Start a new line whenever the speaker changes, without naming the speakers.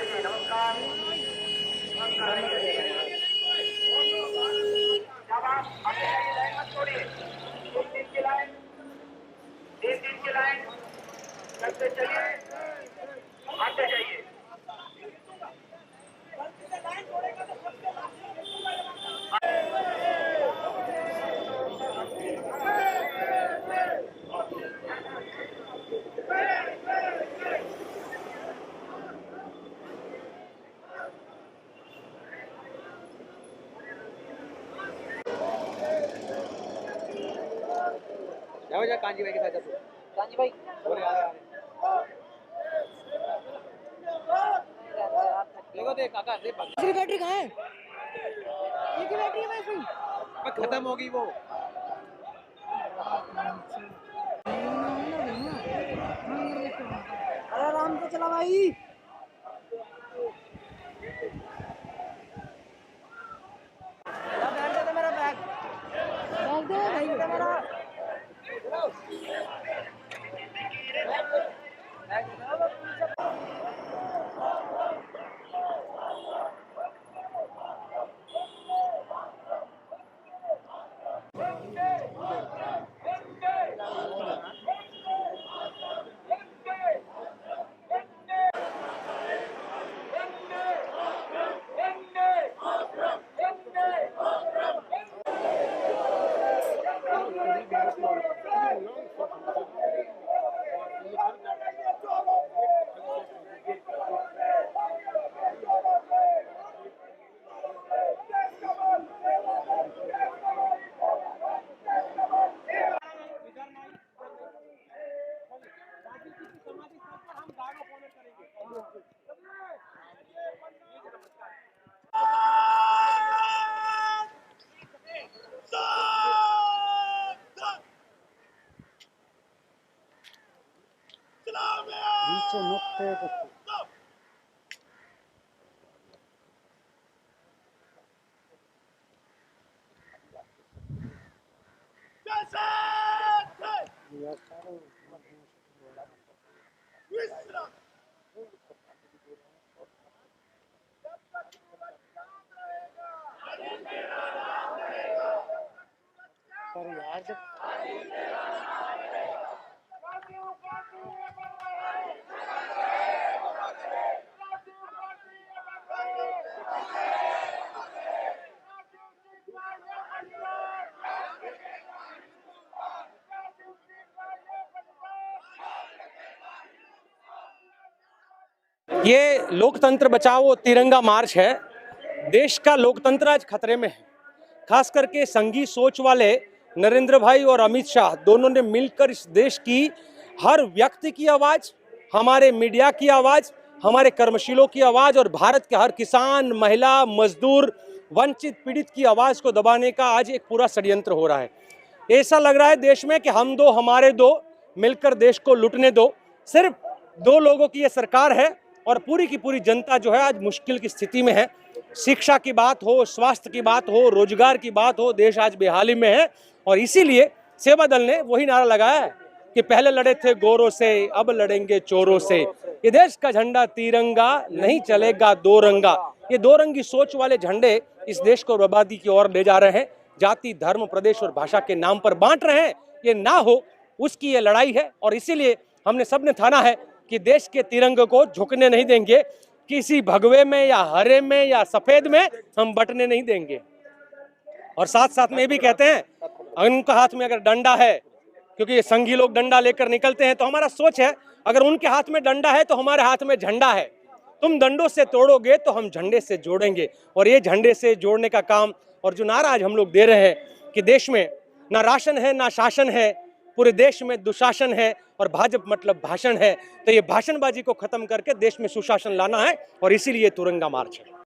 जी नमस्कार। जब आप आगे जाइए लाइन मत छोड़िए। तीन तीन की लाइन, तीन तीन की लाइन चलते चलिए, आते जाइए।
जाओ जा कांजी भाई के साथ जाओ। कांजी भाई बोले आ रहे देखो देख काका देख
दूसरी बैटरी कहाँ है? एक ही बैटरी है भाई इसमें।
खत्म होगी वो।
अरे आराम से चला भाई। बैग दे दे मेरा बैग। बैग दे भाई दे मेरा। नीचे नुक्ते पर यार जब
ये लोकतंत्र बचाओ तिरंगा मार्च है। देश का लोकतंत्र आज खतरे में है। खास करके संघी सोच वाले नरेंद्र भाई और अमित शाह दोनों ने मिलकर इस देश की हर व्यक्ति की आवाज, हमारे मीडिया की आवाज, हमारे कर्मशीलों की आवाज और भारत के हर किसान, महिला, मजदूर, वंचित, पीड़ित की आवाज को दबाने का आज एक पूरा षड्यंत्र हो रहा है। ऐसा लग रहा है देश में कि हम दो हमारे दो मिलकर देश को लूटने दो। सिर्फ दो लोगों की ये सरकार है और पूरी की पूरी जनता जो है आज मुश्किल की स्थिति में है। शिक्षा की बात हो, स्वास्थ्य की बात हो, रोजगार की बात हो, देश आज बेहाली में है। और इसीलिए सेवा दल ने वही नारा लगाया है कि पहले लड़े थे गोरों से, अब लड़ेंगे चोरों से। ये देश का झंडा तिरंगा नहीं चलेगा दो रंगा। ये दो रंगी सोच वाले झंडे इस देश को बर्बादी की ओर ले जा रहे हैं। जाति, धर्म, प्रदेश और भाषा के नाम पर बांट रहे हैं। ये ना हो उसकी ये लड़ाई है और इसीलिए हमने सबने ठाना है कि देश के तिरंगे को झुकने नहीं देंगे। किसी भगवे में या हरे में या सफेद में हम बटने नहीं देंगे। और साथ साथ में भी कहते हैं उनका हाथ में अगर डंडा है, क्योंकि ये संघी लोग डंडा लेकर निकलते हैं, तो हमारा सोच है अगर उनके हाथ में डंडा है तो हमारे हाथ में झंडा है। तुम डंडों से तोड़ोगे तो हम झंडे से जोड़ेंगे। और ये झंडे से जोड़ने का काम और जो नारा आज हम लोग दे रहे हैं कि देश में ना राशन है ना शासन है, पूरे देश में दुशासन है और भाजपा मतलब भाषण है, तो ये भाषणबाजी को खत्म करके देश में सुशासन लाना है और इसीलिए तिरंगा मार्च है।